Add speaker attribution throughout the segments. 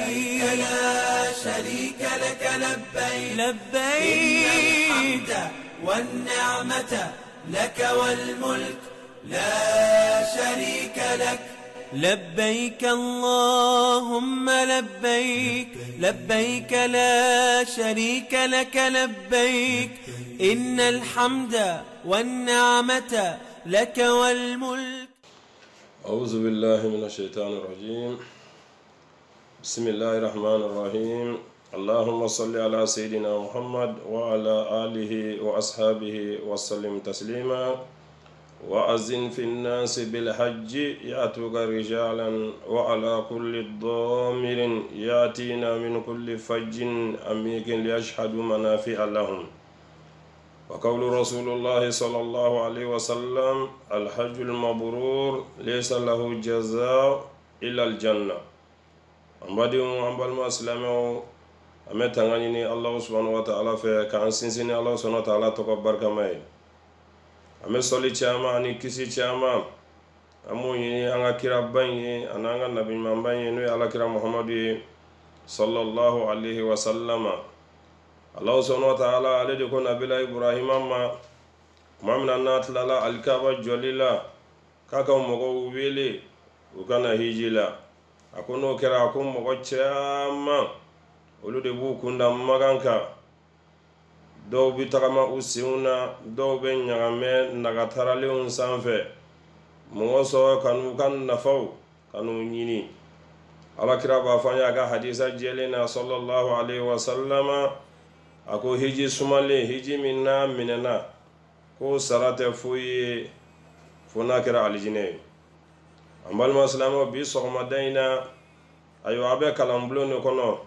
Speaker 1: لبيك لا شريك لك لبيك إن الحمد والنعمة لك والملك لا شريك لك لبيك اللهم لبيك لبيك لا شريك لك لبيك إن الحمد والنعمة لك والملك.
Speaker 2: أعوذ بالله من الشيطان الرجيم. بسم الله الرحمن الرحيم. اللهم صل على سيدنا محمد وعلى آله وأصحابه وسلم تسليما. وأذن في الناس بالحج يأتوك رجالا وعلى كل ضامر يأتينا من كل فج عميق ليشهدوا منافع لهم. وقول رسول الله صلى الله عليه وسلم الحج المبرور ليس له جزاء إلا الجنة. أمباديو أمبال مسلمو أمتعني الله سبحانه وتعالى فكان سنسني الله سبحانه وتعالى تكبر كماي. ame soli chama ni kisi chama amu yini anga kira banye ananga nabi mambanye no ala kira muhammadu sallallahu alaihi wasallam. Allah subhanahu wa ta'ala alade ko nabila ibrahim amma mamna natlala alkaba jolila kaka mogo wele ukana hijila akono kira akum mogo chama olude bu kunda maganka dɔw bi tagama u senw na dɔw bɛ ɲagame nagataralenw sanfɛ mɔgɔ sɔrɔ kanu ka nafaw kanu ɲini. alakira b'a fɔ an ye a ka hadisa jɛlen na sallallahu alaihi wasallama a ko hiji sumalen hiji min n'a minɛna ko sara tɛ foyi ye fo n'a kɛra alijinɛ ye. an balima silamɛw bi sɔgɔmada in na ayiwa a bɛ kalanbulon de kɔnɔ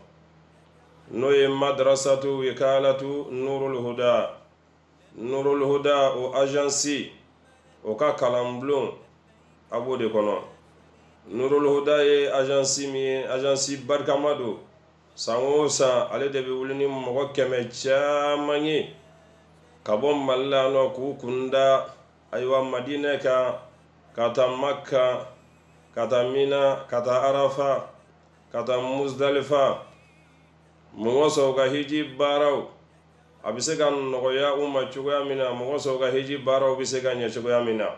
Speaker 2: n'o ye madrasatu wikalatu nurul huda. nurul huda o agensi o ka kalanbulon a b'o de kɔnɔ. nurul huda ye agensi min ye agensi barikama don. san o san ale de bɛ wuli ni mɔgɔ 100 caman ye ka bɔ mali la nɔ k'u kunda ayiwa madinɛ kan ka taa makka ka taa mina ka taa arafa ka taa muzdalifa. mɔgɔ sɔrɔ ka hiji baaraw a bɛ se ka nɔgɔya u ma cogoya min na mɔgɔ sɔrɔ ka hiji baaraw bɛ se ka ɲɛ cogoya min na.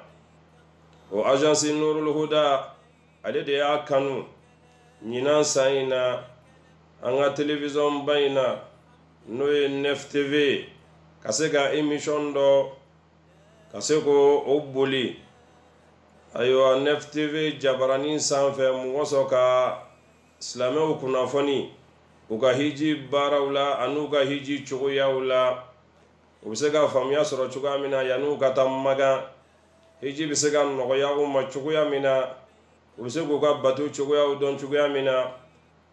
Speaker 2: o agensi nurul huda ale de y'a kanu ɲinan san in na an ka television ba in na n'o ye nef tv ka se ka émission dɔ ka se ko o boli ayiwa nef tv jabaranin sanfɛ mɔgɔ sɔrɔ ka silamɛw kunnafoni u ka hiji baaraw la an'u ka hiji cogoyaw la. u bɛ se ka faamuya sɔrɔ cogoya min na yan'u ka taa magan hiji bɛ se ka nɔgɔya u ma cogoya min na. u bɛ se k'u ka bato cogoyaw dɔn cogoya min na.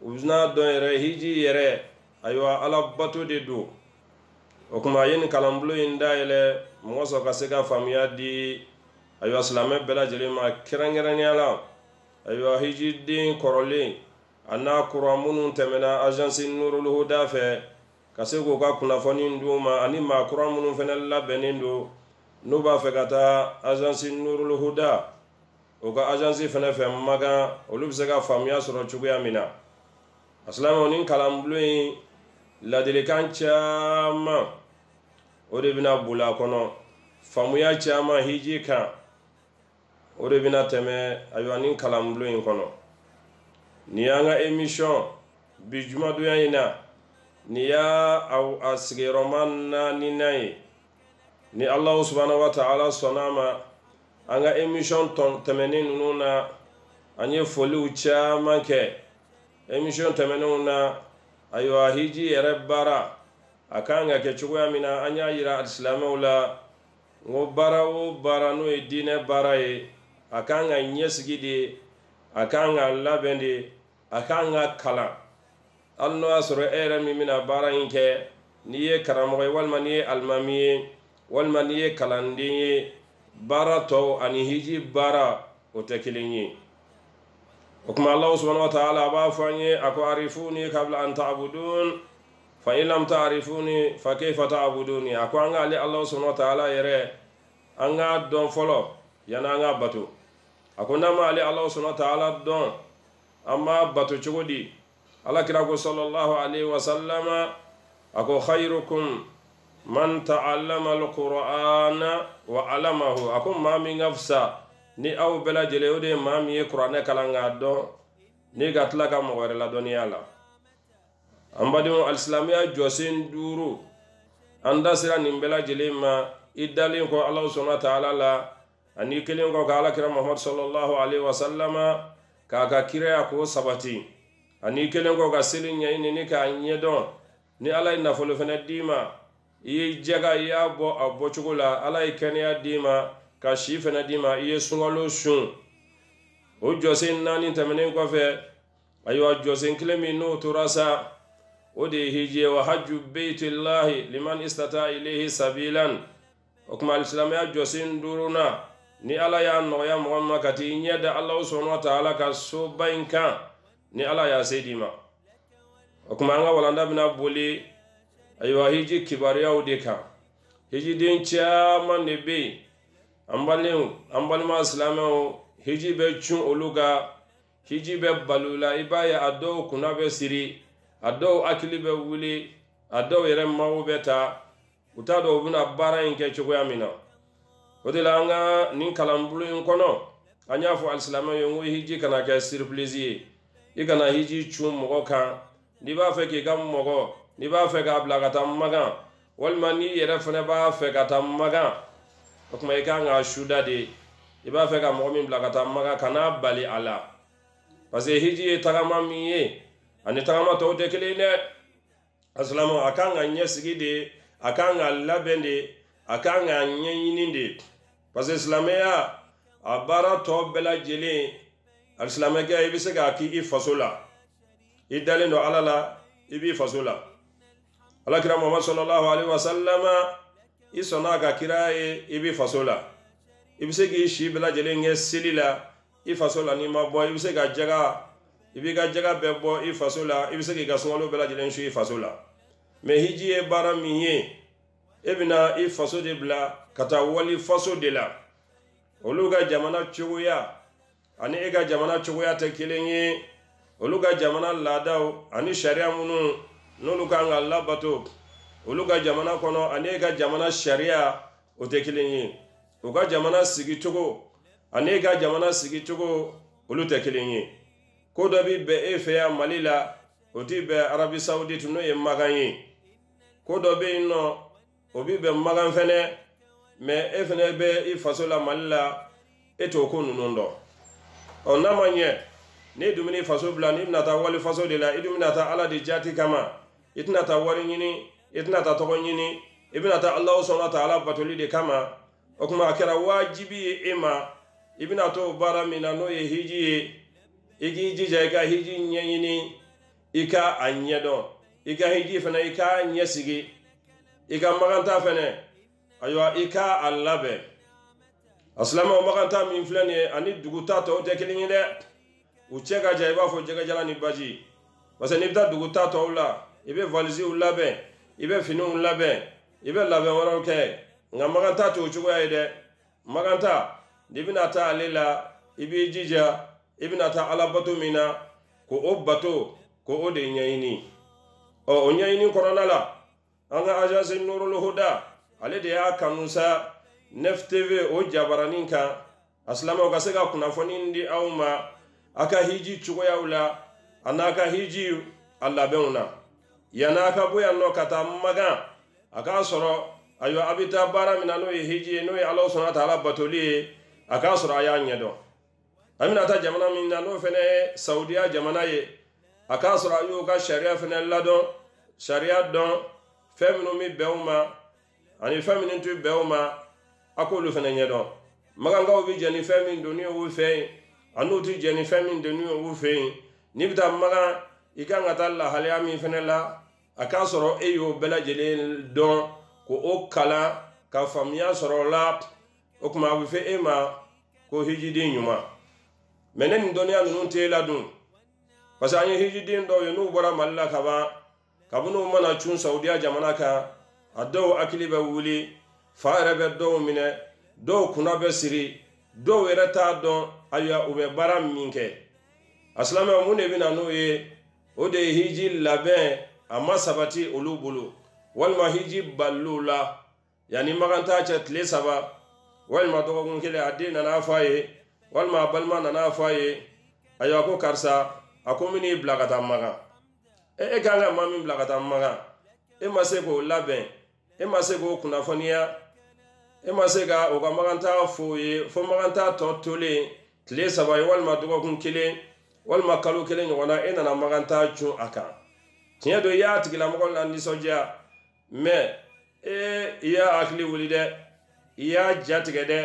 Speaker 2: u bɛna dɔn yɛrɛ hiji yɛrɛ ayiwa ala bato de don. o tuma a ye nin kalanbulon in dayɛlɛ mɔgɔ sɔrɔ ka se ka faamuya di ayiwa silamɛ bɛɛ lajɛlen ma kɛrɛnkɛrɛnnenya la ayiwa hiji den kɔrɔlen a n'a kura minnu tɛmɛna agensi nurul huda fɛ ka se k'u ka kunnafoni d'u ma ani maa kura minnu fana labɛnnen don n'u b'a fɛ ka taa agensi nurul huda o ka agensi fana fɛ magan olu bɛ se ka faamuya sɔrɔ cogoya min na. asilamɛw ni kalanbulon in ladilikan caman o de bɛna boli a kɔnɔ faamuya caman hiji kan o de bɛna tɛmɛ ayiwa ni kalanbulon in kɔnɔ. ni y'an ka émission bi jumadonya in na ni y'a a sigiyɔrɔma 4nan ye. ni Allahu subhanahu wa ta'ala sɔnna ma an ka émission tɛmɛnen ninnu na an ye foliw caman kɛ. émission tɛmɛnenw na ayiwa hiji yɛrɛ baara a kan ka kɛ cogoya min na an y'a yira silamɛw la n ko baara o baara n'o ye diinɛ baara ye a kan ka ɲɛsigi de a kan ka labɛn de a kan ka kalan. hali n'o y'a sɔrɔ e yɛrɛ min bɛna baara in kɛ n'i ye karamɔgɔ ye walima n'i ye alimami ye walima n'i ye kalanden ye baara tɔw ani hiji baara o tɛ kelen ye. o tuma Allah subhanahu wa ta'ala a b'a fɔ an ye a ko arifuni kabla an ta'budun fa in lam ta'rifuni fa kayfa ta'buduni. a ko an ka ale Allah subhanahu wa ta'ala yɛrɛ an ka dɔn fɔlɔ yanni an ka bato. a ko n'an ma ale Allah subhanahu wa ta'ala dɔn an b'a bato cogo di. ala kira ko sallallahu alaihi wasallama ako khairukum man ta'allama alqur'ana wa 'allamahu ako mami ngafsa ni aw bela jele ode mami ye qur'ana kalanga do ni gatla ka mo wala la duniya la ambadi al-islamiyya josin duru anda sira ni bela jele ma idalin ko allah subhanahu wa ta'ala la ani kelen ko kala kira muhammad sallallahu alaihi wasallama ka kira ko sabati ani kelen ko ga silin yayin ni ka nyedon ni ala ina folo fana dima yi jaga ya bo abo chugula ala ikenya dima ka shi fana dima yi sungalo shun o josin nani tamene ko fe ayo josin klemi no turasa o de hije wa hajju baitillahi liman istata ilayhi sabilan o kuma al-islamiyya josin duruna ni ala ya no ya muhammad kati nyeda allah subhanahu wa ta'ala ka so bainka ni ala ya sedima o kuma anga walanda bina boli aywa hiji kibariya udeka hiji din chama nebe ambalima islamu hiji be chun oluga hiji be balula ibaya ado kuna be siri ado akili be wuli ado yere mawu beta utado buna bara inke chugoya mina odela anga nin kalambulu inkono anya fu alislamu yongo hiji kana ka surprise igana hiji chun mogoka ni ba fe ke gam mogo ni ba fe ka bla kata maga walma ni yere fane ba fe kata maga kuma ika nga shuda de ni ba fe ka mogo min bla kata maga kana bali ala parce hiji tagama miye ani tagama to de keline aslamu akanga nyesigi de akanga labende akanga nyininde parce islameya abara to bela jele alislamega ibise ga ki ifasola idalendo alala ibi fasola ala kira muhammad sallallahu alaihi wasallama isona ga kiraye ibi fasola ibise gi shi bela jele nge silila ifasola ni mabo ibise ga jaga ibi ga jaga bebo ifasola ibise gi ga sonlo bela jele nshi ifasola me hiji e bara miye ebina ifaso de bla kata wali faso de la oluga jamana chuya ani ega jamana chuya te kilenye oluga jamana ladao ani sharia munu noluga ngalla bato oluga jamana kono ani ega jamana sharia otekilenye uga jamana sigitugo ani ega jamana sigitugo olutekilenye kodo bi be efeya malila oti be arabi saudite no ye maganye kodo be no obi be magan fene me efene be ifasola malila eto ko nunondo ona manye ne dumini faso bla ni nata wali faso de la idumina ala de jati kama itna ta wari nyini itna ta togo nyini ibina ta allah subhanahu wa ta'ala batoli de kama okuma akira wajibi ema ibina to bara mina no ye hiji igi jija ga hiji nyini ika anyedo ika hiji fana ika nyesigi ika maganta fene aywa ika allabe aslama maganta min flani ani duguta to de kilini de uchega jaiba fo jega jala ni baji wasa ni bita duguta to la ibe valisi ulabe ibe finu ulabe ibe labe woro ke nga maganta to chugo ya de maganta dibina ta alela ibe jija ibina ta alabato mina ko obato ko ode nyaini o nyaini korona la anga agence nurul huda ale de ya kanusa NFTV o jabaraninka aslama ga sega kuna foni ndi awma aka hiji chugo ya ula anaka hiji allabeuna yana ka boya no kata maga aka soro ayo abita bara minano hiji no ya Allah subhanahu wa ta'ala batoli aka soro aya nyedo amina ta jamana minano fene saudiya jamana ye aka soro ayo ka sharia fene lado sharia don femino mi beuma ani feminin tu beuma akolu fene nyedo maganga obi jeni femin doni o fe anu tu jeni femin doni o fe nibita maga ikanga talla halyami fene la aka soro eyo bela jele don ko o kala ka famia soro la o kuma bu fe ema ko hijidi nyuma menen doni anu te la dun pasa anya hijidi ndo yo no bora malla kaba kabuno mana chun saudiya jamana ka ado akili ba wuli faare be do mine do kuna be siri do werata don aya ube bara minke aslama mun e bina no ye o de hiji labɛn a ma sabati olu bolo walima hiji ballula yani maganta cɛ tile 3 walima dɔgɔkun kelen a den nana fɔ a ye walima a balima nana fɔ a ye ayiwa ko karisa a ko min bila ka taa magan e kan ka maa min bila ka taa magan e ma se k'o labɛn e ma se k'o kunnafoniya e ma se ka o ka maganta f'o ye fo maganta tɔ tolen tile 3 ye walima dɔgɔkun kelen walima kalo kelen ɲɔgɔnna e nana maganta cun a kan tiɲɛ don i y'a tigilamɔgɔ la nisɔndiya mais i y'a hakili wuli dɛ i y'a jatigɛ dɛ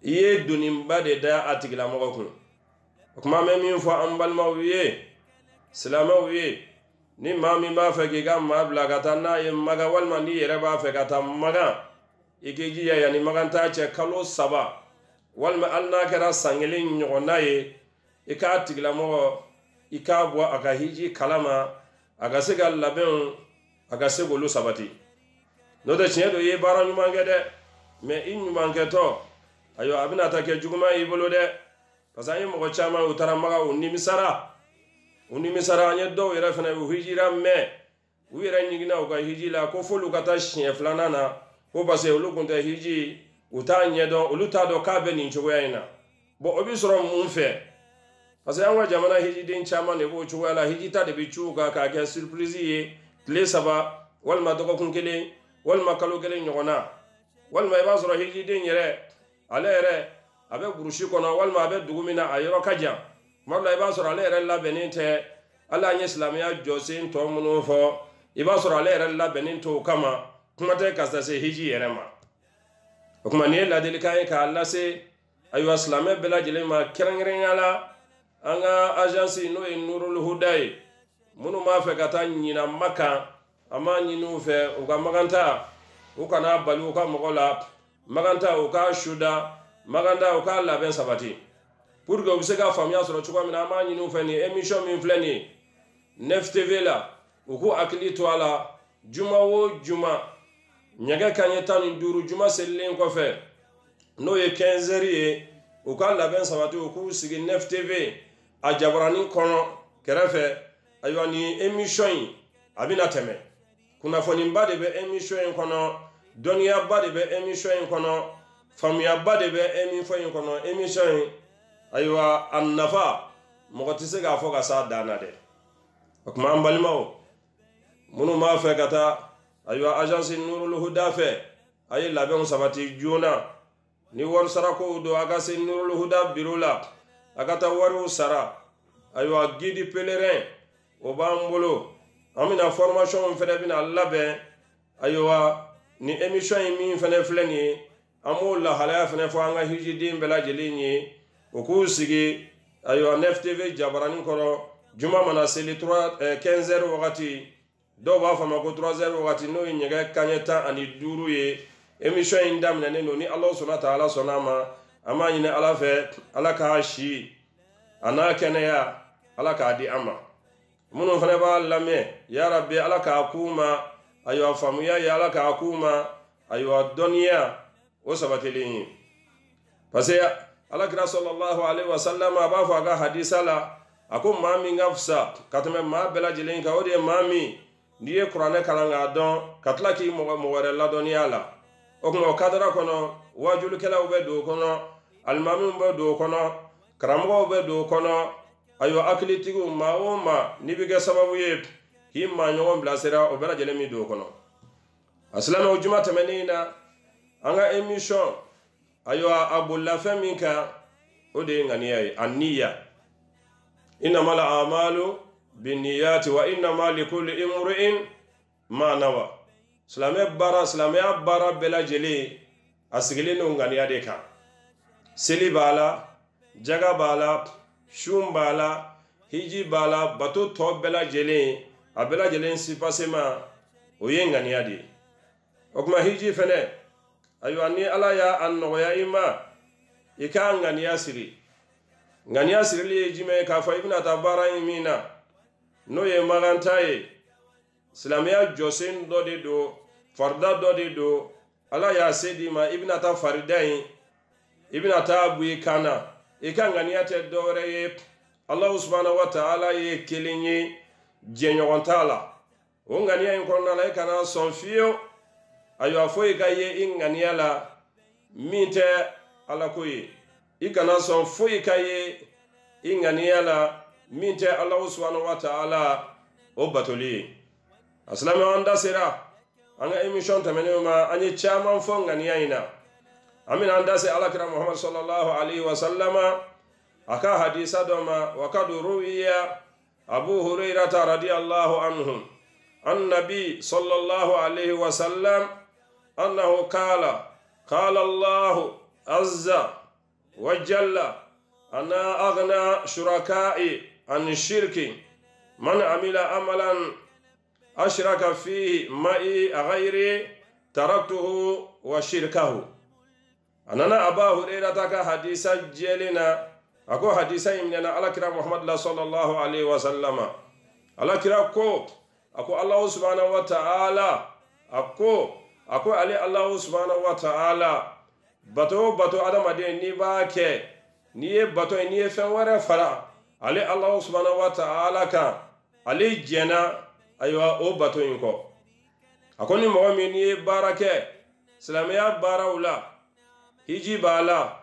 Speaker 2: i ye doniba de da a tigilamɔgɔ kun o kuma mɛ min fɔ an balimaw ye silamɛw ye ni maa min b'a fɛ k'i ka maa bila ka taa n'a ye magan walima n'i yɛrɛ b'a fɛ ka taa magan i k'i jija yanni maganta cɛ kalo 3 walima hali n'a kɛra san 1 ɲɔgɔnna ye i k'a tigilamɔgɔ i k'a bɔ a ka hiji kalama a ka se ka labɛnw a ka se k'olu sabati n'o tɛ tiɲɛ don i ye baara ɲuman kɛ dɛ mais i ɲumankɛtɔ ayiwa a bɛna taa kɛ juguman y'i bolo dɛ parce que an ye mɔgɔ caman u taara maga u nimisara an ye dɔw yɛrɛ fana u hijira mɛn u yɛrɛ ɲigina u ka hiji la ko f'olu ka taa siɲɛ 2nan na ko parce que olu kun tɛ hiji u t'a ɲɛdɔn olu t'a dɔn k'a bɛ nin cogoya in na bon o bi sɔrɔ mun fɛ parce que an ka jamana hijiden caman de b'o cogoya la hiji ta de bi cu kan k'a kɛ surprise ye tile 3 walima dɔgɔkun kelen walima kalo kelen ɲɔgɔnna walima i b'a sɔrɔ hijiden yɛrɛ ale yɛrɛ a bɛ burusi kɔnɔ walima a bɛ dugu min na a yɔrɔ ka jan tuma dɔ la i b'a sɔrɔ ale yɛrɛ labɛnnen tɛ hali an ye silamɛya jɔsen tɔ minnu fɔ i b'a sɔrɔ ale yɛrɛ labɛnnen to o kama kuma tɛ ka se hiji yɛrɛ ma o kuma nin ye ladilikan ye k'a lase ayiwa silamɛ bɛɛ lajɛlen ma kɛrɛnkɛrɛnya la an ka agence n'o ye Nurul Huda ye minnu b'a fɛ ka taa ɲina Makan an b'a ɲini u fɛ u ka maganta u kana bali u ka mɔgɔ la maganta u ka suda maganta u ka labɛn sabati pour que u bɛ se ka faamuya sɔrɔ cogoya min na an b'a ɲini u fɛ nin émission min filɛ nin ye 9 TV la u k'u hakili to a la juma o juma ɲɛgɛ kanɲɛ 15 juma selilen kɔfɛ n'o ye 15 heures ye u ka labɛn sabati u k'u sigi 9 TV a jabaranin kɔnɔ kɛrɛfɛ ayiwa nin émission in a bɛna tɛmɛ kunnafoniba de bɛ émission in kɔnɔ dɔnniyaba de bɛ émission in kɔnɔ faamuyaba de bɛ émission in kɔnɔ émission in ayiwa a nafa mɔgɔ tɛ se k'a fɔ ka s'a dan na dɛ o tuma an balimaw minnu b'a fɛ ka taa ayiwa agence Nurul Huda fɛ a ye labɛnw sabati joona ni wari sarako don a ka se Nurul Huda bureau la a ka taa wariw sara ayiwa guide pèlerin o b'an bolo an bɛna formation fɛnɛ bɛna labɛn ayiwa ni émission in min fɛnɛ filɛ nin ye an b'o lahalaya fɛnɛ fɔ an ka hijiden bɛɛ lajɛlen ye o k'u sigi ayiwa 9 TV jabaranin kɔrɔ juma mana seli 15 heures wagati dɔw b'a fɔ a ma ko 3 heures wagati n'o ye ɲɛgɛ kanɲɛ 15 ye émission in daminɛnen don ni Alahu subahana wa taala sɔnna a ma an b'a ɲini Ala fɛ Ala k'a si a n'a kɛnɛya Ala k'a di an ma minnu fana b'a lamɛn ya Rabbi Ala k'a k'u ma ayiwa faamuya ye Ala k'a k'u ma ayiwa dɔnniya o sabatilen ye parce que Alakira sallallahu alaihi wasallam a b'a fɔ a ka hadisa la a ko maa min ka fisa ka tɛmɛ maa bɛɛ lajɛlen kan o de ye maa min n'i ye kuranɛ kalan k'a dɔn ka tila k'i mɔgɔ wɛrɛ ladɔnniya la o kuma o kadara kɔnɔ wajulikɛlaw bɛ don o kɔnɔ alimamiw bɛ don o kɔnɔ karamɔgɔw bɛ don o kɔnɔ ayiwa hakilitigiw maa o maa n'i bɛ kɛ sababu ye k'i maa ɲɔgɔn bilasira o bɛɛ lajɛlen min don o kɔnɔ a silamɛw juma tɛmɛnen na an ka émission ayiwa a bolila fɛn min kan o de ye ŋaniya ye a niya innamal a'malu binniyati wa innama likulli imri'in ma nawa silamɛya baara bɛɛ lajɛlen a sigilen don ŋaniya de kan seli b'a la jaga b'a la sun b'a la hiji b'a la bato tɔ bɛɛ lajɛlen a bɛɛ lajɛlen sipasema o ye ŋaniya de ye o kuma hiji fɛnɛ ayiwa ni Ala y'a nɔgɔya i ma i ka ŋaniya siri ŋaniya sirili ye jumɛn ye k'a fɔ i bɛna taa baara in min na n'o ye maganta ye silamɛya jɔsen dɔ de don farida dɔ de don Ala y'a se d'i ma i bɛna taa farida in i bɛna taa bu i kan na i ka ŋaniya tɛ dɔwɛrɛ ye Allah subhanahu wa ta'ala ye kelinye jenyontala o ŋaniya in kɔnɔna la i kana sɔn fiyewu ayiwa foyi ka ye i ŋaniya la min tɛ ala ko ye i kana sɔn foyi ka ye i ŋaniya la min tɛ Allah subhanahu wa ta'ala o batoli ye asilamɛ an da sera an ka émission tɛmɛnenw ma an ye caman fɔ ŋaniya in na an bɛna an da se alakira Muhammad sallallahu alaihi wa sallama a ka hadisa dɔ ma wa kad ruwiya Abu Hurairata radiyallahu anhu النبي صلى الله عليه وسلم أنه قال الله عز وجل أنا أغنى شركائي عن الشرك من عمل عملا أشرك فيه معي غيري تركته وشركه أننا أبا هريرة حديثا جلنا أكو حديثا من على كرام محمد صلى الله عليه وسلم على كرام ako Allah subhanahu wa ta'ala ako ali Allah subhanahu wa ta'ala bato adamade ni ba ke ni ye bato ni ye fen wara fara ali Allah subhanahu wa ta'ala ka ali jena aywa o bato inko ako ni mo mi ni barake salamiya barawla hiji bala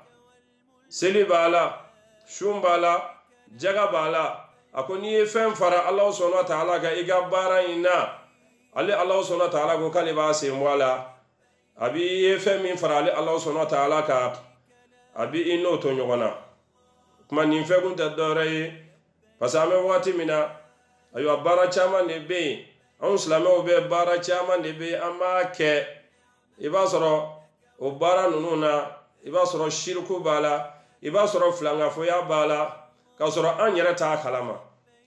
Speaker 2: seli bala shumbala jaga bala ako ni ye fen fara Allah subhanahu wa ta'ala ka iga bara ina ali Allah subhanahu wa ta'ala ko kale ba se mwala abi ye fen min fara ali Allah subhanahu wa ta'ala ka abi ino to nyogona kuma ni fe kun ta dore pasame wati mina ayo bara chama ne be on islamo be bara chama ne be amma ke iba soro o bara nununa iba soro shirku bala iba soro flanga fo ya bala ka soro an yɛrɛ ta kalama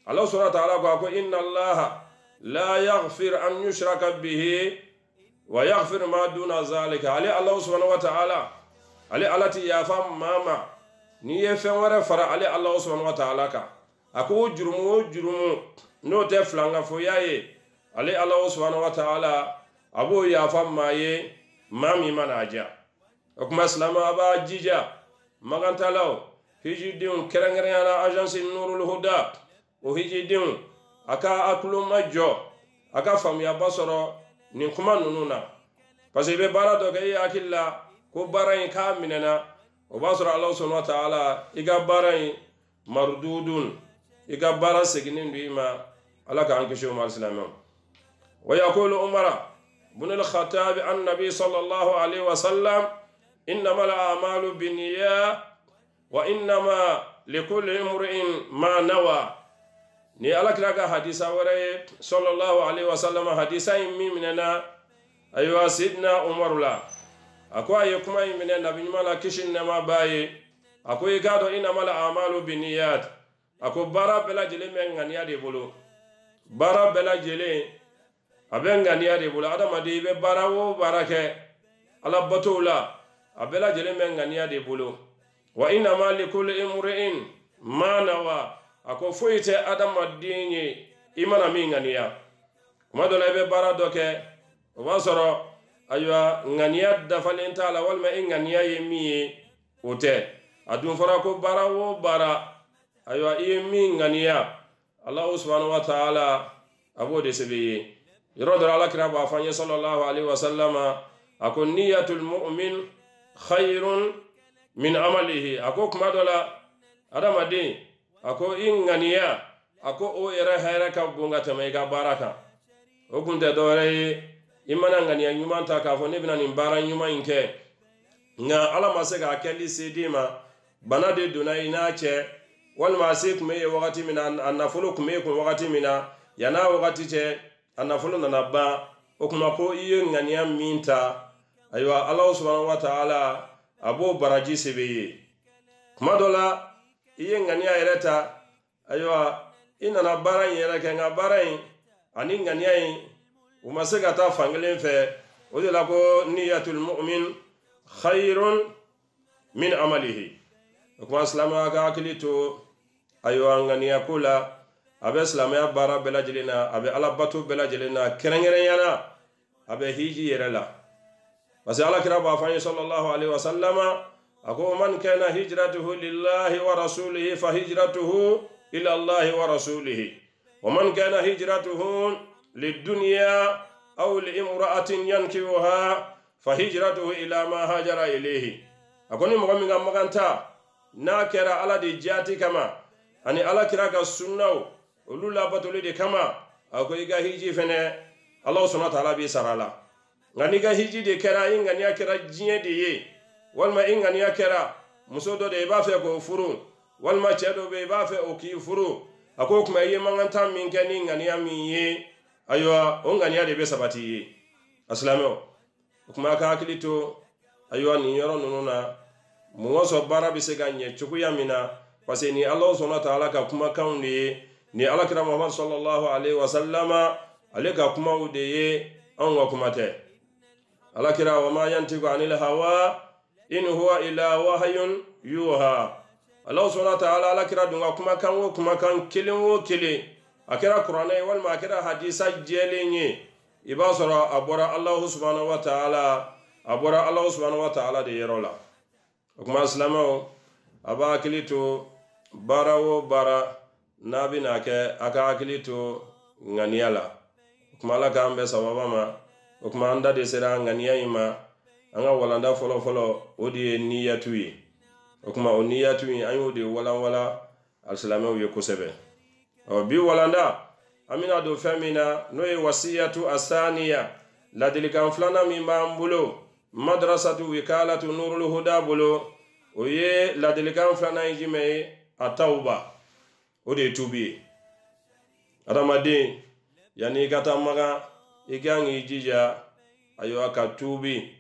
Speaker 2: Allah subhanahu wa ta'ala ko inna Allah la yaghfir an yushraka bihi wa yaghfir ma duna zalika ali Allah subhanahu wa ta'ala ali alati yafa mama ni ye fen wɛrɛ fara ali Allah subhanahu wa ta'ala ka ako jurumu no te flanga fo yaye ali Allah subhanahu wa ta'ala abo yafa maye mami manaja okuma islama aba jija magantalaw hijidin kerengrenyana agence Nurul Huda o hijidin aka akulu majjo aka famya basoro ni kuma nununa parce que be bara do gay akilla ko barain ka minana o basoro Allah subhanahu wa ta'ala iga barain mardudun iga bara seginin bima ala ka anke show mal islamam wa yaqulu umara ibn al-khattab an-nabi sallallahu alaihi wasallam innamal a'malu binniyat wa innama likulli imrin ma nawa ni ala kiraka hadisa wara sallallahu alaihi wasallam hadisa minna aywa sidna umar la akwa yakuma minna nabi mala kishin nama baye akoy gado innamal a'malu binniyat ako bara bela jele men ngania de bolo bara bela jele abenga ngania de bolo adama de be bara wo barake ala batola abela jele men ngania de bolo wa inna ma likulli imri'in ma nawa ako foyite adama dinye imana minganiya kuma do lebe bara doke o basoro aywa ngania dafalenta la walma ingania yemi ote adun fara ko bara wo bara aywa yemi ngania Allah subhanahu wa ta'ala abode sebeye yorodo ala kiraba afanye sallallahu alaihi wasallama ako niyatul mu'min khairun min amalihi ako kuma dola adamade ako inganiya ako o era hayra ka bunga tamay ga baraka o kunde dore imana nganiya nyuma ta ka fo ne bina ni bara nyuma inke nga ala masega kelli sedima banade duna inache wal masik me wakati mina anafulu kume ko wakati mina yana wakati che anafulu na ba o kuma ko iye nganiya minta aywa Allah subhanahu wa ta'ala abo baraji sebeye kuma dola iye ngania yereta aywa ina na baran yera ke nga baran ani ngania yi umasega ta fangelen fe o de la ko niyatul mu'min khairun min amalihi kuma islama ga akilito aywa ngania kula abe islama ya bara bela jelena abe alabatu bela jelena kerengere yana abe hiji yerela basi ala kira ba fanye sallallahu alaihi wasallama ako man kana hijratuhu lillahi wa rasulihi fa hijratuhu إلى الله ورسوله ومن كان هجرته للدنيا أو لامرأة ينكحها فهجرته إلى ما هاجر إليه أكوني مغمي غمغانتا ناكرا على دي جاتي كما أني على كراك السنة ولولا بطولي دي كما أكو إيغا هيجي فنه الله سبحانه وتعالى بي سرالا غني إيغا هيجي دي كرا إنغا نياكرا جين دي والما إنغا نياكرا مسودو دي بافي كو فرو والما تشادو بي بافي أو كي فرو أكو كما يمانغانتا مينكني إنغا نيامي أيوة أنغا نيادي بي سباتي أسلامي كما كاكليتو أيوة نيورو نونونا موسو بارا بسيغا نيچوكو يامينا parce ni Allah subhanahu wa ta'ala ka kuma kan ni alakira Muhammad sallallahu alaihi wasallama alika kuma udeye an wa kuma te alakira wa ma yantiqu anil hawa in huwa illa wahyun yuha Allah subhanahu wa ta'ala alakira dunga kuma kan wo kuma kan kilin wo kile akira qur'ana wal ma akira hadisa jelenye ibasara abora Allah subhanahu wa ta'ala de yerola kuma islamo aba akilito bara wo bara nabi nake aka akilito nganiala kuma la kambe sababa ma kuma anda de sera ngania ima anga walanda folo odi niyatu yi kuma o niyatu yi ayo de wala alislamo ye kusebe o bi walanda amina do femina no e wasiyatu asaniya la dilikan flana mi mambulo madrasatu wikalatu nurul huda bulo oye la delikan flana yime atauba ode tubi adamade yani kata maga igangi jija ayo akatubi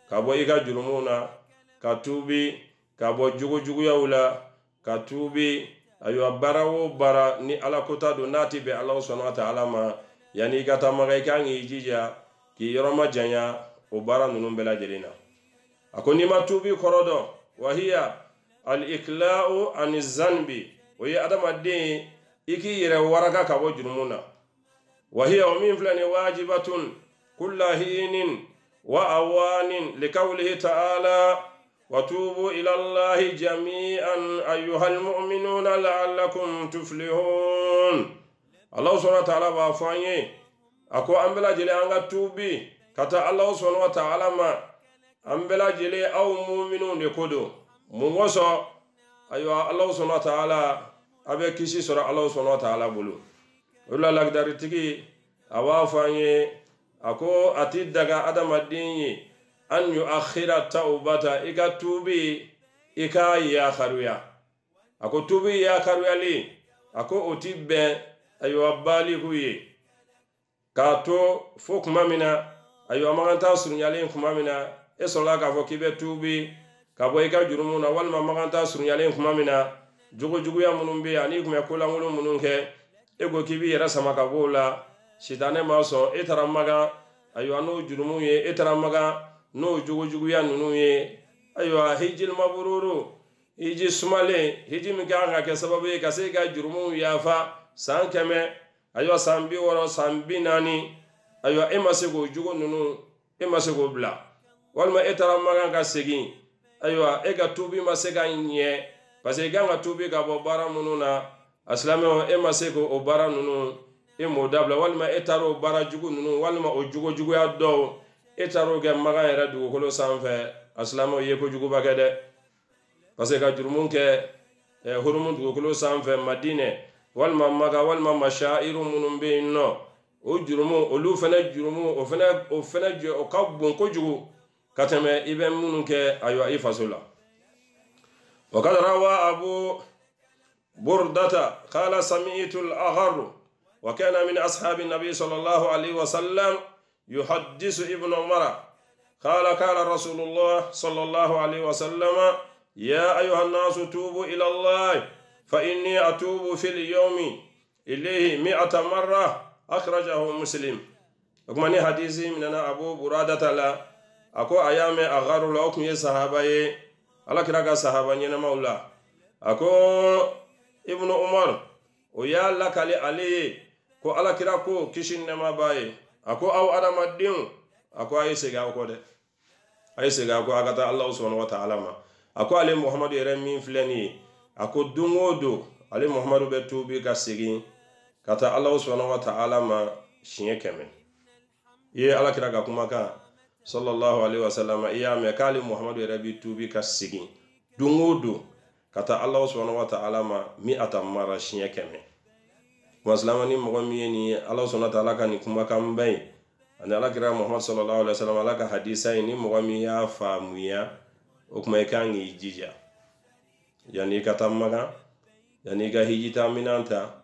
Speaker 2: kabo ika jurumuna katubi kabo jugu yaula katubi ayo barawo bara ni ala kota do nati be Allah subhanahu wa ta'ala ma yani kata maga igangi jija ki yoroma janya o bara nunum bela jelina akoni matubi korodo وهي الإكلاء عن الذنب وهي أدم الدين إكي يرى ورقة كبو جرمونا وهي ومن فلان واجبة كل حين وأوان لقوله تعالى وتوبوا إلى الله جميعا أيها المؤمنون لعلكم تفلحون الله سبحانه وتعالى بافاني أكو أمبلا جلي أنغا توبي كتا الله سبحانه وتعالى ما ambela jele au mu'minun de kodo mumoso aywa Allah subhanahu wa ta'ala abe kishi sura Allah subhanahu wa ta'ala bulu ulla lagdari tigi awafanye ako atidaga adama dinyi an yuakhira taubata ikatubi ika ya kharuya ako tubi ya kharuya li ako otibbe aywa bali huye kato fokuma mina aywa maganta sunyale kuma mina esola ka fo kibe tubi ka boy ka jurumuna walma maganta sunyalen kuma mina jugu ya munumbe ani kuma kula ngulu mununke ego kibi yara sama ka bola shitane maso etaramaga ayo anu jurumu ye etaramaga no jugu ya nunu ye ayo hijil mabururu hiji sumale hiji miganga ke sababu ka se ka jurumu ya fa sankeme ayo sambi woro sambi nani ayo emasego jugu nunu emasego bla walma etara maga ka segi aywa ega tubi masega nye parce que ganga tubi ka bo bara mununa aslamo e masego o bara nunu e modabla walma etaro bara jugu nunu walma o jugu ya do etaro ga maga era du ko lo sanfe aslamo ye ko jugu bagade parce que ka jurumun ke hurumun du ko lo sanfe madine walma maga walma mashairu munum be no o jurumu o lu fena jurumu o fena jo o ka bon ko jugu katame ibn munke ayo ifasula وقد روى أبو بردة قال سمعت الأغر وكان من أصحاب النبي صلى الله عليه وسلم يحدث ابن عمر قال رسول الله صلى الله عليه وسلم يا أيها الناس توبوا إلى الله فإني أتوب في اليوم إليه 100 مرة أخرجه مسلم وكمان حديثي من أبو بردة لا أكو أيام أغر لأكم يصحابي ala kiraga sahaba nyena maula ako ibnu umar o ya lakali ali ko ala kirako kishin nema baye ako aw adamaddin ako ay sega ko de ay sega ko agata allah subhanahu wa ta'ala ma ako ali muhammad yere min flani ako dungodo ale muhammadu be tubi ka sigi kata Allah subhanahu wa ta'ala ma shiye keme ye ala kira ka kuma kan sallallahu alaihi wasallam iya me kali muhammadu rabi tubi ka sigi dungudu kata Allah subhanahu wa ta'ala ma mi atamara shiye keme muslimani mo mi ni Allah subhanahu wa ta'ala kan kuma kan bai ani ala kira muhammad sallallahu alaihi wasallam ala ka hadisa ni mo mi ya famuya o kuma kan yi jija yani kata maga yani ga hijita minanta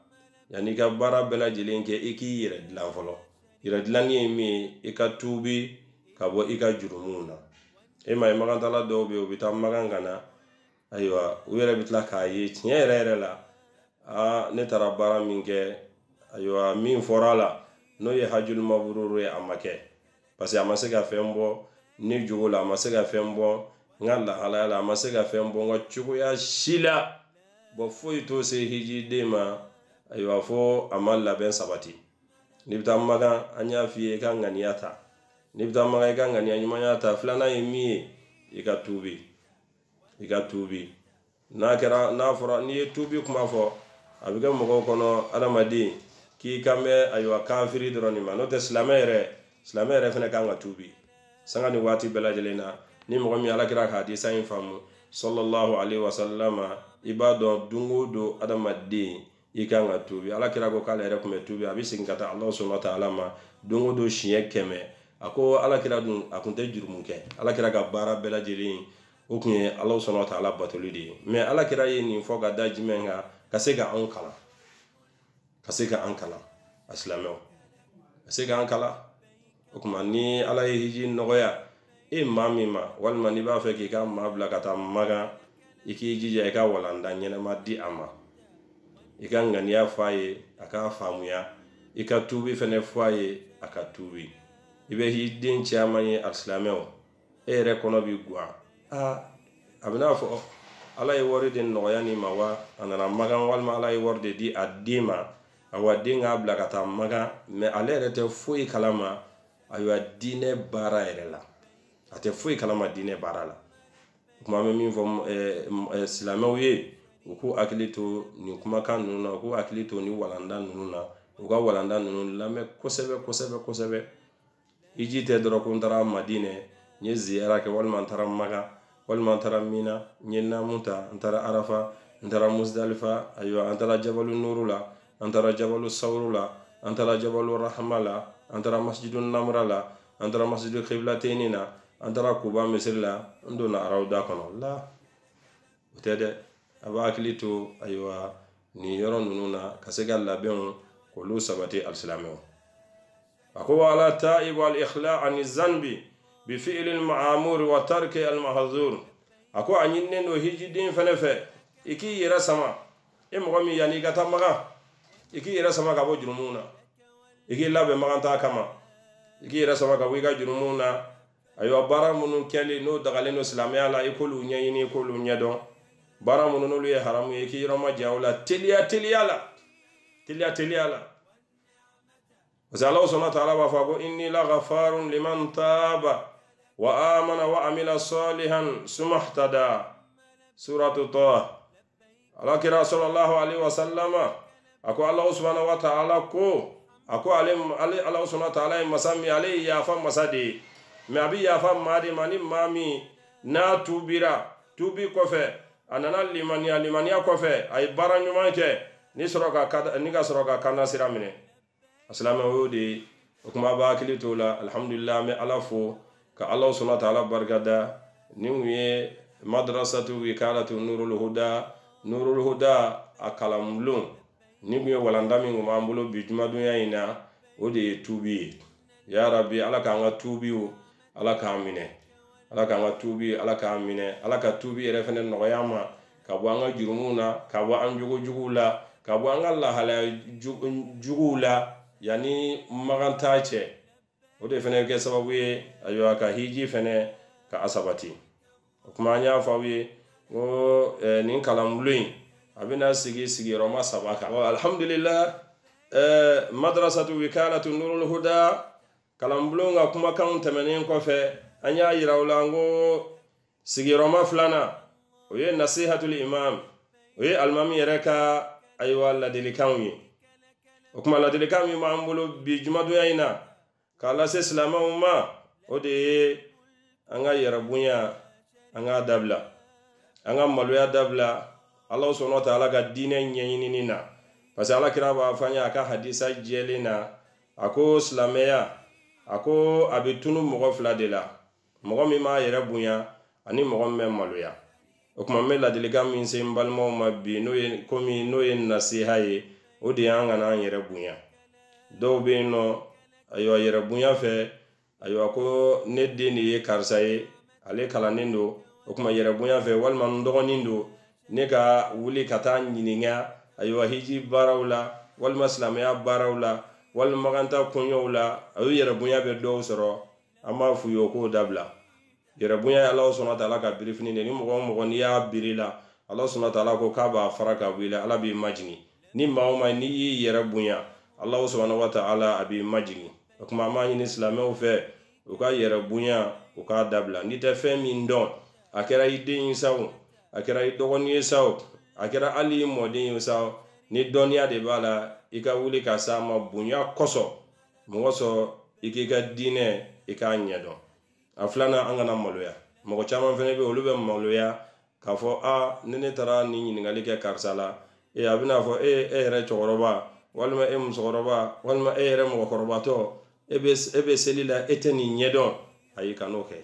Speaker 2: yani ga bara bela jilenke iki yire dilan folo yire dilan ye mi ikatubi kabo ika jurumuna e mai maganta la dobe obita magangana aywa were bitla kayi tinyere la a ne tara bara minge aywa min forala no ye hajul mabruru ya amake parce amasega fembo ni jugula amasega fembo ngalla halala amasega fembo ngachugo ya shila bo foyi to se hiji dema aywa fo amalla ben sabati nibta maga anya fiye kan ganiyata nibta maga kan ganiya nyumanyata flana yemi ikatubi na kera na fora ni tubi kuma fo abiga mogo kono adamadi ki kame aywa kafiri droni ma no te islamere fene kan tubi sanga ni wati belajelena ni mogo mi ala kira hadisa infamu sallallahu alaihi wasallama ibado dungudo adamadi ikanga tubi ala kira ko kala ere kuma tubi abisi ngata Allah subhanahu wa ta'ala ma dungudo shiye keme ako ala kira dun akunte jurumuke ala kira ga bara belajelin o kun ye Allah subhanahu wa ta'ala batoli de mais ala kira ye nin fo ga daji menga kasega an kala aslameo kasega an kala o kuma ni ala ye hiji nogoya e mamima walma ni ba fe ki ka mabla kata maga iki jija ka walanda nyena ma di ama ika ngania faye aka famuya ika tubi fene faye aka tubi ibe hi din chamanye aslameo e rekono bi gwa abina fo ala ye wori den noyani mawa anana magan walma ala ye worde di adima awa dinga bla kata maga me ale rete foi kalama aywa dine bara erela ate foi kalama dine bara la kuma me min vom islamaw ye ku akilito ni kuma kan nuna ku akilito ni walanda nuna uga walanda nuna la me kosebe ijite doro kun tara madine nye ziyara ke walma tara maga walma tara mina nyena muta antara arafa antara muzdalifa aywa antara jabalu nurula antara jabalu sawrula antara jabalu rahmala antara masjidun namrala antara masjidul qiblatinina antara kuba misilla ndona arawda kono la utede aba akilito aywa ni yoro nununa kasega labon ko lu sabati alislamo ako ala ta'ib wal ikhla' an zanbi bi fi'l al ma'mur wa tark al mahzur ako anyinne no hijidin fenefe iki yira sama e mo mi yani gata maga iki yira sama ka bo jurumuna iki labe maganta kama iki yira sama ka wiga jurumuna ayo bara munun keli no dagale no islamia la ikulu nyayini ikulu nyado bara munun no ye haramu iki yira ma jawla tiliyala Allah subhanahu wa ta'ala wa fago inni la ghafarun liman taba wa amana wa amila salihan sumahtada suratu Taha ala kira sallallahu alaihi wasallam ako Allah subhanahu wa ta'ala ko ako Allah subhanahu wa ta'ala masami alai ya fa masadi me abi ya fa madi mani mami na tubi kofe anana limania kofe ay baranyuma ke ni soroka kana siramine aslama wodi kuma ba kilito la alhamdulillah me alafo ka Allah subhanahu wa ta'ala bargada niwe madrasatu wikalatu nurul huda akalamlum niwe walandami ngoma ambulo bijuma dunya ina odi tubi ya rabbi alaka nga tubi alaka amine alaka tubi refene noyama ka bwanga jurumuna ka bwa anjugula ka bwanga la hala jugula yani maganta ce ode fene ke sababu ye ayo ka hiji fene ka asabati kuma nya fawi o nin kalamluin abina sigi roma sabaka alhamdulillah madrasatu wikalatu nurul huda kalambulunga kuma kan tamanin ko fe anya yirawlango sigi roma flana oye nasihatul imam oye almami yereka aywa ladilikanw ye o kuma ladilikan min b'an bolo bi jumadonya in na k'a lase silamɛw ma o de ye an ka yɛrɛbonya an ka dabila an ka maloya dabila Allah subhanahu wa ta'ala ka diinɛ ɲɛɲinini na parce que alakira b'a fɔ an ye a ka hadisa jɛlen na a ko silamɛya a ko a bɛ tunu mɔgɔ fila de la mɔgɔ min b'a yɛrɛ bonya ani mɔgɔ min bɛ maloya o kuma n bɛ ladilikan min se n balimaw ma bi n'o ye nasiha ye o de y'an kana an yɛrɛ bonya dɔw bɛ yen nɔ ayiwa yɛrɛ bonya fɛ ayiwa ko ne den de ye karisa ye ale kalannen don o kuma yɛrɛ bonya fɛ walima n dɔgɔnin don ne ka wuli ka taa ɲininka ayiwa hiji baaraw la walima silamɛya baaraw la walima kan ta kɔɲɔw la a ye yɛrɛ bonya bɛ dɔw sɔrɔ an b'a f'u ye o k'o dabila yɛrɛ bonya ye Allah subhanahu wa ta'ala ka birifini de ni mɔgɔ o mɔgɔ n'i y'a biri la Allah subhanahu wa ta'ala ko k'a b'a fara ka wili Allah b'i majigin ni maa o maa n'i y'i yɛrɛ bonya Allah subhanahu wa ta'ala a b'i majigin o kuma an b'a ɲini silamɛw fɛ u ka yɛrɛ bonya u k'a dabila n'i tɛ fɛn min dɔn a kɛra i den ye sa o a kɛra i dɔgɔnin ye sa o a kɛra hali i mɔden ye sa o ni dɔnniya de b'a la i ka wuli ka s'a ma bonya kosɔn mɔgɔ sɔrɔ i k'i ka diinɛ i k'a ɲɛdɔn a filanan an kana maloya mɔgɔ caman fana bɛ olu bɛ maloya k'a fɔ ni ne taara nin ɲininkali kɛ karisa la a bɛna fɔ e yɛrɛ cɛkɔrɔba walima e musokɔrɔba walima e yɛrɛ mɔgɔkɔrɔbatɔ e bɛ seli la e tɛ nin ɲɛdɔn ayi kan'o kɛ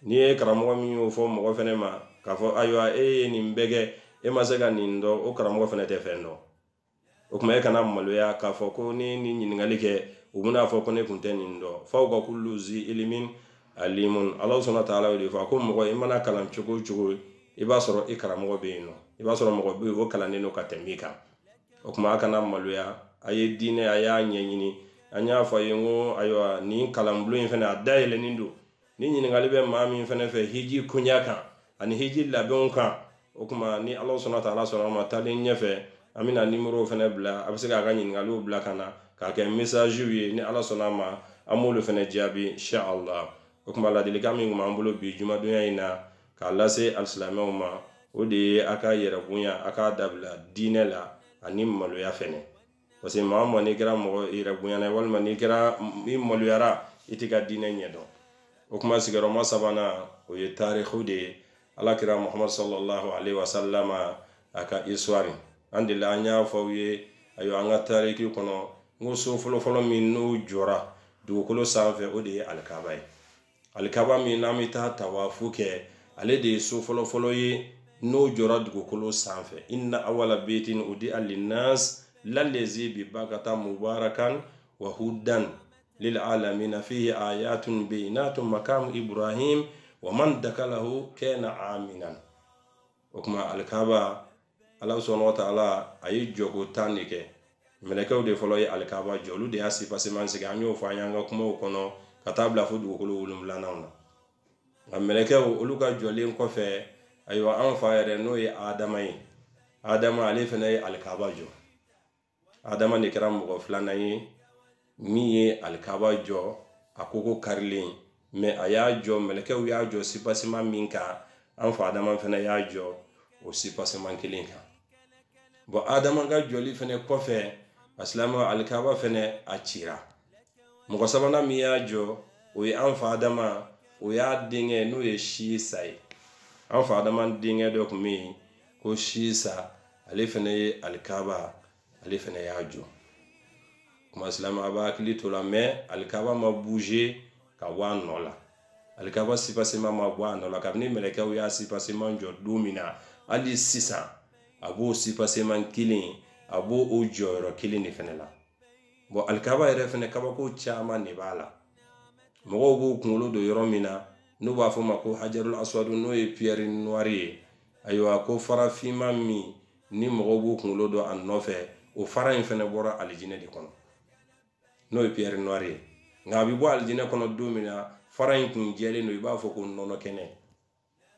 Speaker 2: n'i ye karamɔgɔ min y'o fɔ mɔgɔ fana ma k'a fɔ ayiwa e ye nin bɛɛ kɛ e ma se ka nin dɔn o karamɔgɔ fana tɛ fɛn dɔn o kuma e kana maloya k'a fɔ ko ni nin ɲininkali kɛ u bɛna fɔ ko ne kun tɛ nin dɔn faw ka kullu zi ilimin alimun Allah subhanahu wa ta'ala y'o de fɔ ko mɔgɔ i mana kalan cogo o cogo i b'a sɔrɔ i karamɔgɔ bɛ yen nɔ i b'a sɔrɔ mɔgɔ bɛ yen o kalannen don ka tɛmɛ i kan o kuma a kana maloya a ye diinɛ a y'a ɲɛɲini an y'a fɔ a ye ko ayiwa nin kalanbulon in fana a dayɛlɛnnen don ni ɲininkali bɛ maa min fana fɛ hiji koɲa kan ani hiji labɛnw kan o kuma ni Allah subhanahu wa ta'ala sɔnna ma taalen ɲɛfɛ an bɛna nimero fana bila a bɛ se k'a ka ɲininkaliw bila ka na k'a kɛ message ye ni Allah sɔnna ma an b'olu fana jaabi insha Allah o kuma ladilikan min b'an bolo bi jumadonya in na k'a lase alisilamɛw ma o de ye a ka yɛrɛ bonya a k'a dabila diinɛ la ani maloya fɛnɛ parce que maa o maa n'i kɛra mɔgɔ yɛrɛ bonya na walima n'i maloyara i t'i ka diinɛ ɲɛdɔn o kuma sigiyɔrɔma sabanan o ye taarikhu de ye alakira Muhammad sallallahu alaihi wa sallama a ka histoire an de la an y'a fɔ aw ye ayiwa an ka taariki kɔnɔ n ko so fɔlɔfɔlɔ min n'o jɔra dugukolo sanfɛ o de ye alikaba ye alikaba min n'an bɛ taa tawafu kɛ ale de ye so fɔlɔfɔlɔ ye n'o jɔra dugukolo sanfɛ inna awala baitin udi'a linnas lallazi bi bakata mubarakan wa hudan lil alamina fihi ayatun bayinatun maqam ibrahim wa man dakalahu kana aminan o kuma alikaba Allah subhanahu wa ta'ala ayi jogo tan de kɛ mɛlɛkɛw de fɔlɔ ye alikaba jɔ olu de y'a sipaseman sigi an y'o fɔ an y'an ka kumaw kɔnɔ ka taa bila fo dugukolo wolonwulanaw na nka mɛlɛkɛw olu ka jɔlen kɔfɛ ayiwa an fa yɛrɛ n'o ye Adama ye Adama ale fana ye alikaba jɔ Adama de kɛra mɔgɔ filanan ye min ye alikaba jɔ a koko karilen mais a y'a jɔ mɛlɛkɛw y'a jɔ sipaseman min kan an fa Adama fana y'a jɔ o sipaseman kelen kan bon Adama ka jɔli fana kɔfɛ asilama alikaba fana a cira mɔgɔ sabanan min y'a jɔ o ye an fa Adama o y'a denkɛ n'o ye Sisa ye an fa Adama denkɛ dɔ tun bɛ yen ko Sisa ale fana ye alikaba ale fana y'a jɔ kuma asilama a b'a hakili to la mais alikaba ma bouger ka bɔ a nɔ la alikaba sipaseman ma bɔ a nɔ la kabini mɛlɛkɛw y'a sipaseman jɔ don min na hali sisan a b'o sipaseman kelen a b'o o jɔyɔrɔ kelen de fana la bon alikaba yɛrɛ fana kabako caman de b'a la mɔgɔw b'o kunkolo don yɔrɔ min na n'u b'a fɔ ma ko hajarul aswadu n'o ye pierre noire ye ayiwa ko farafinma min ni mɔgɔw b'o kunkolo don a nɔfɛ o fara in fana bɔra alijinɛ de kɔnɔ n'o ye pierre noire ye nka a bɛ bɔ alijinɛ kɔnɔ don min na fara in kun jɛlen don i b'a fɔ ko nɔnɔ kɛnɛ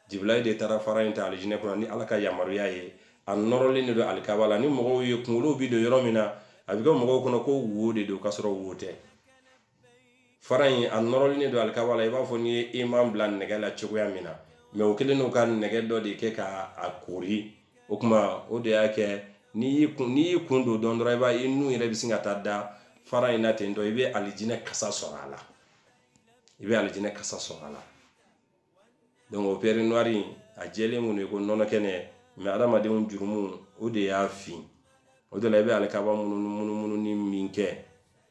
Speaker 2: Jibril de taara fara in ta alijinɛ kɔnɔ ni Ala ka yamaruya ye a nɔrɔlen de don alikaba la ni mɔgɔw ye kunkolo bi don yɔrɔ min na a bɛ kɛ mɔgɔw kɔnɔ ko wo de don ka sɔrɔ wo tɛ fara in a nɔrɔlen don alikaba la i b'a fɔ n'i ye iman bila nɛgɛ la cogoya min na mais o kelen n'o ka nɛgɛ dɔ de kɛ ka a koori o kuma o de y'a kɛ ni kundo don dɔrɔn i b'a ye nu yɛrɛ bɛ sin ka taa da fara in na ten tɔ i bɛ alijinɛ kasa sɔrɔ a la i bɛ alijinɛ kasa sɔrɔ a la donc o pere noir a jɛlen mun ye ko nɔnɔ kɛnɛ mais adamadenw jurumu o de y'a fin o de la i bɛ alikaba munumunu ni min kɛ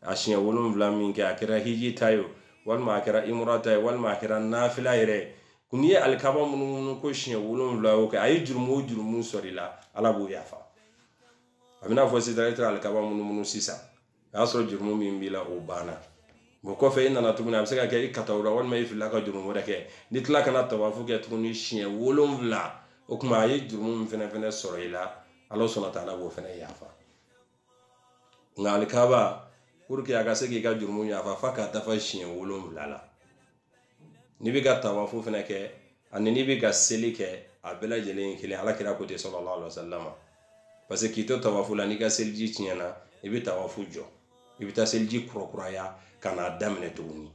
Speaker 2: a siɲɛ 7 min kɛ a kɛra hiji ta ye walima a kɛra imura ta ye walima a kɛra nafila yɛrɛ kun ye alikaba munumunu ko siɲɛ 7 o kɛ a ye jurumu sɔrɔ i la ala b'o yafa a bɛna fɔ sisan i tɛ alikaba munumunu sisan o y'a sɔrɔ jurumu min b'i la o banna bon kɔfɛ i nana tuguni a bɛ se ka kɛ i katawura walima i filila ka jurumu wɛrɛ kɛ ni tila kana tawafu kɛ tuguni siɲɛ 7 o kuma a ye jurumu min fɛnɛ sɔrɔ i la ala sɔnna ta'ala b'o fɛnɛ yafa nka alikaba pour que a ka se k'i ka jurumu yafa fa ka dafa siɲɛ 7 la ni bɛ ka tawafu fɛnɛ kɛ ani ni bɛ ka seli kɛ a bɛɛ lajɛlen kelen ala kira ko ten sallallahu alaihi wasallam parce que k'i to tawafu la n'i ka seliji tiɲɛna i bɛ tawafu jɔ i bɛ taa seliji kurakuraya kana daminɛ tuguni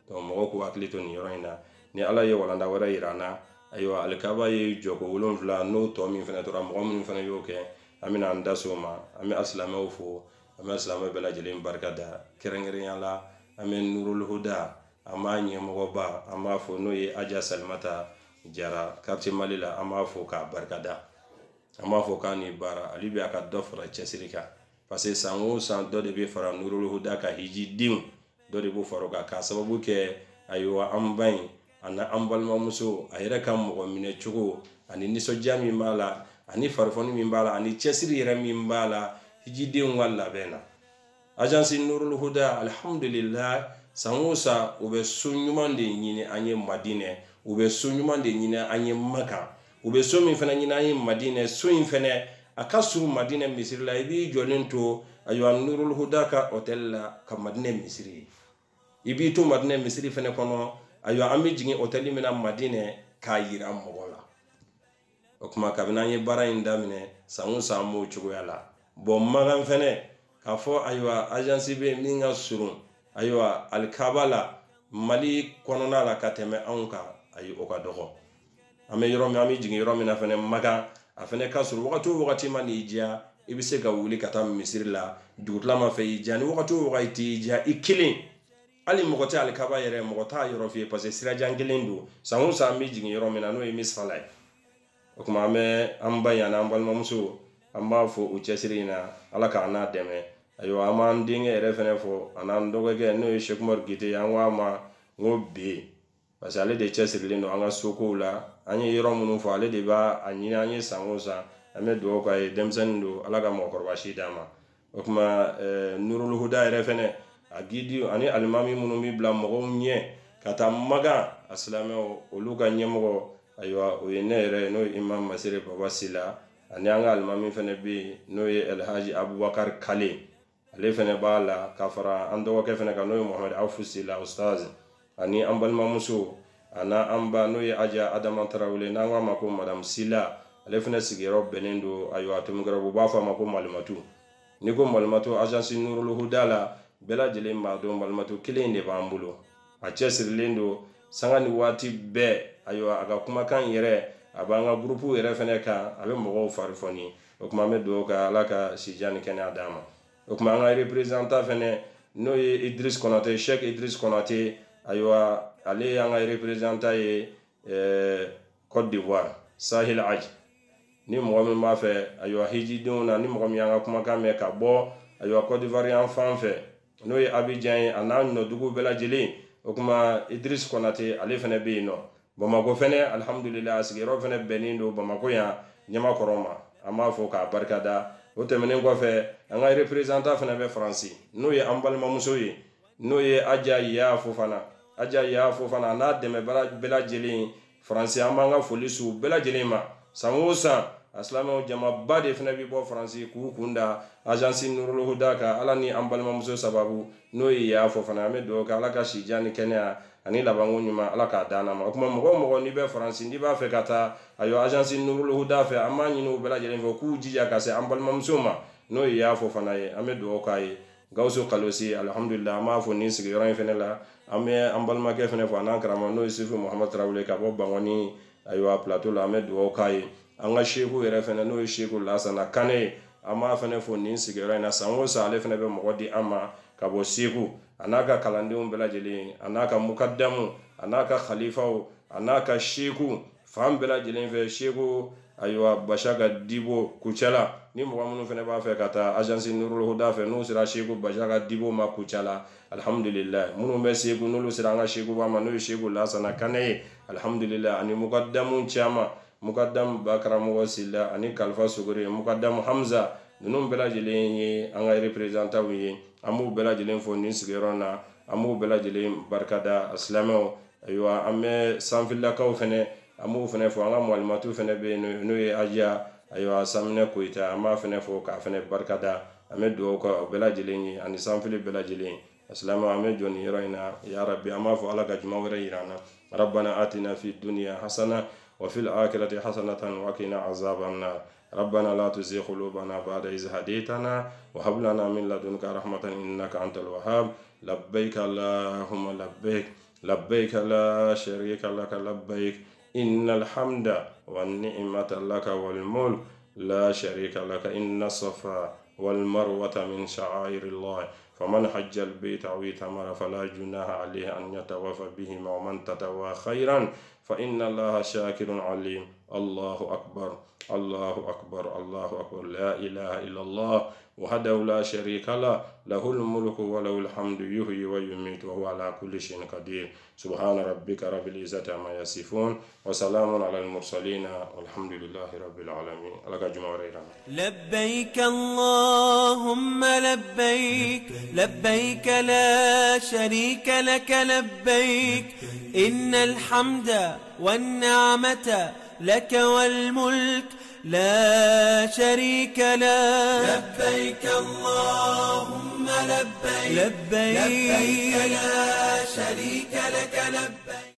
Speaker 2: donc mɔgɔ ko hakili to nin yɔrɔ in na ni ala ye walanda wɛrɛ yira an na ayiwa alikaba ye jɔko 7 n'o tɔ min fɛnɛ tora mɔgɔ minnu fɛnɛ y'o kɛ an bɛna an da so ma an bɛ asilamɛw fo an bɛ asilamɛ bɛɛ lajɛlen barika da kɛrɛnkɛrɛnya la an bɛ nurul huda an b'a ɲɛmɔgɔba an b'a fo n'o ye aja salimata jara quartier mali la an b'a fo k'a barika da an b'a fo k'a ni baara ali bɛ a ka dɔ fara cɛsiri kan parce que san o san dɔ de bɛ fara nurul huda ka hiji denw dɔ de b'o fara o kan k'a sababu kɛ ayiwa an ba in ani an balimamuso a yɛrɛ ka mɔgɔ minɛ cogo ani nisɔndiya min b'a la ani farifoni min b'a la ani cɛsiri yɛrɛ min b'a la hijidenw ka labɛn na agence nurul huda alhamdulillah san o san u bɛ so ɲuman de ɲini an ye madinɛ u bɛ so ɲuman de ɲini an ye maka u bɛ so min fana ɲini an ye madinɛ so in fana a ka surun madinɛ misiri la i b'i jɔlen to ayiwa nurul huda ka hôtel la ka madinɛ misiri i b'i to madinɛ misiri fana kɔnɔ ayiwa an bɛ jigin hôtel min na madinɛ k'a yira mɔgɔ la o kuma kabini an ye baara in daminɛ san o san b'o cogoya la bon magan fana k'a fɔ ayiwa agence bɛ min ka surun ayiwa alikaba la mali kɔnɔna la ka tɛmɛ anw kan ayi o ka dɔgɔ an bɛ yɔrɔ min an bɛ jigin yɔrɔ min na fana magan a fana ka surun wagati o wagati ma n'i diya i bɛ se ka wuli ka taa misiri la dugutilama fɛ i diya ni wagati o wagati t'i diya i kelen hali mɔgɔ tɛ alikaba yɛrɛ mɔgɔ t'a yɔrɔ f'i ye parce que sirajan kelen don san o san an bɛ jigin yɔrɔ min na n'o ye misala ye o kuma an bɛ an ba yan n'an balimamuso an b'a fɔ o cɛsiri in na ala k'an n'a dɛmɛ ayiwa an b'an denkɛ yɛrɛ fɛnɛ fɔ a n'an dɔgɔkɛ n'o ye Sheikh Umaru Gite an ko a ma n ko bi parce que ale de cɛsirilen don an ka sokow la an ye yɔrɔ minnu fɔ ale de b'a a ɲini an ye san o san an bɛ dugawu k'a ye denmisɛnnin don ala ka mɔgɔkɔrɔba si d'a ma o kuma nurul huda yɛrɛ fɛnɛ a gidi ani alimami minnu bɛ bila mɔgɔw ɲɛ ka taa magan a silamɛw olu ka ɲɛmɔgɔ ayiwa o ye ne yɛrɛ n'o ye imam Masire Baba Sila ani an ka alimami fɛnɛ bɛ yen n'o ye Alhaji Abubakar Kale ale fɛnɛ b'a la ka fara an dɔgɔkɛ fɛnɛ kan n'o ye Muhammed Awfu Sila ustaz ani an balimamuso ana an ba n'o ye Aja Adama Tarawele n'an k'a ma ko Madame Sila ale fɛnɛ sigiyɔrɔ bɛnnen don ayiwa Tomikɔrɔbu u b'a fɔ a ma ko Malimatu ni ko Malimatu agence nurul huda la bɛɛ lajɛlen b'a dɔn Malimatu kelen de b'an bolo a cɛsirilen don sanga ni waati bɛɛ ayiwa a ka kumakan yɛrɛ a b'an ka groupe yɛrɛ fɛnɛ kan a bɛ mɔgɔw farifoni o kuma an bɛ dugawu kɛ ala ka sijan ni kɛnɛya d'a ma o kuma an ka représentant fɛnɛ n'o ye Idris Konate Cheikh Idris Konate ayiwa ale y'an ka représentant ye Côte d'Ivoire Sahel Aj ni mɔgɔ min b'a fɛ ayiwa hijidenw na ni mɔgɔ min y'an ka kumakan mɛn ka bɔ ayiwa Côte d'Ivoire yan fan fɛ n'o ye Abidjan ye a n'a nɔdugu bɛɛ lajɛlen o kuma Idris Konate ale fɛnɛ bɛ yen nɔ Bamako fɛnɛ alhamdulillah a sigiyɔrɔ fɛnɛ bɛnnen don Bamako yan Ɲamakɔrɔ ma an b'a fɔ k'a barika da o tɛmɛnen kɔfɛ an ka représentant fɛnɛ bɛ Faransi n'o ye an balimamuso ye n'o ye Aja Yaya Fofana a n'a dɛmɛ bɛɛ lajɛlen Faransi an b'an ka foli su bɛɛ lajɛlen ma san o san a silamɛw jamaba de fɛnɛ bɛ bɔ Faransi k'u kunda agence nurul huda kan ala ni an balimamuso sababu n'o ye Yaya Fofana an bɛ dugawu kɛ ala ka sijan ni kɛnɛya ani labanko ɲuman ala k'a d'an ma o kuma mɔgɔ o mɔgɔ n'i bɛ Faransi n'i b'a fɛ ka taa ayiwa agence nurul huda fɛ an b'a ɲini u bɛɛ lajɛlen fɛ k'u jija ka se an balimamuso ma n'o ye Yaya Fofana ye an bɛ dugawu k'a ye Gawusu Kalosi alhamdulillah an b'a fɔ nin sigiyɔrɔ in fɛnɛ la an bɛ an balimakɛ fɛnɛ fɔ a n'an karamɔgɔ n'o ye Sufi Muhamad Tarawele ka bɔ Bangɔni ayiwa plateau la an bɛ dugawu k'a ye anga sheku yere fene no sheku lasana kane ama fene fo nin sigero ina sango sale fene be mogodi ama kabo sheku anaka kalandeum bela jeli anaka mukaddamu anaka khalifa anaka sheku fam bela jeli fe sheku aywa bashaga dibo kuchala ni mwamu fene ba fe kata agence Nurul Huda fe no sira sheku bashaga dibo ma kuchala alhamdulillah munu be sheku nulu sira nga sheku ba ma no sheku lasana kane alhamdulillah ani mukaddamu chama mukaddam bakaramu wasila ani kalfa suguri mukaddam hamza nunum bela jelen ye anga representant wi amu bela jelen fo ni sigirona amu bela jelen barkada aslamo aywa amme sanfilla kaw fene amu fene fo anga muallimatu fene be no ye aja aywa samne koita ama fene fo ka fene barkada ame do ko bela jelen ye ani sanfille bela jelen aslamo ame joni yoroina ya rabbi ama fo ala ka juma wara irana rabbana atina fid dunya hasana وفي الآخرة حسنة وقنا عذاب النار ربنا لا تزغ قلوبنا بعد إذ هديتنا وهب لنا من لدنك رحمة إنك أنت الوهاب لبيك اللهم لبيك لبيك لا شريك لك لبيك إن الحمد والنعمة لك والملك لا شريك لك إن الصفا والمروة من شعائر الله فمن حج البيت أو اعتمر فلا جناح عليه أن يطوف بهما ومن تطوع خيرا فإن الله شاكر عليم الله أكبر الله أكبر الله أكبر لا إله إلا الله وحده لا شريك له له الملك وله الحمد يحيي ويميت وهو على كل شيء قدير سبحان ربك رب العزة عما يصفون وسلام على المرسلين والحمد لله رب العالمين
Speaker 1: لبيك اللهم لبيك لبيك لا شريك لك لبيك إن الحمد والنعمة لك والملك لا شريك له
Speaker 3: لبيك اللهم لبيك
Speaker 1: لبيك
Speaker 3: لا شريك لك لبيك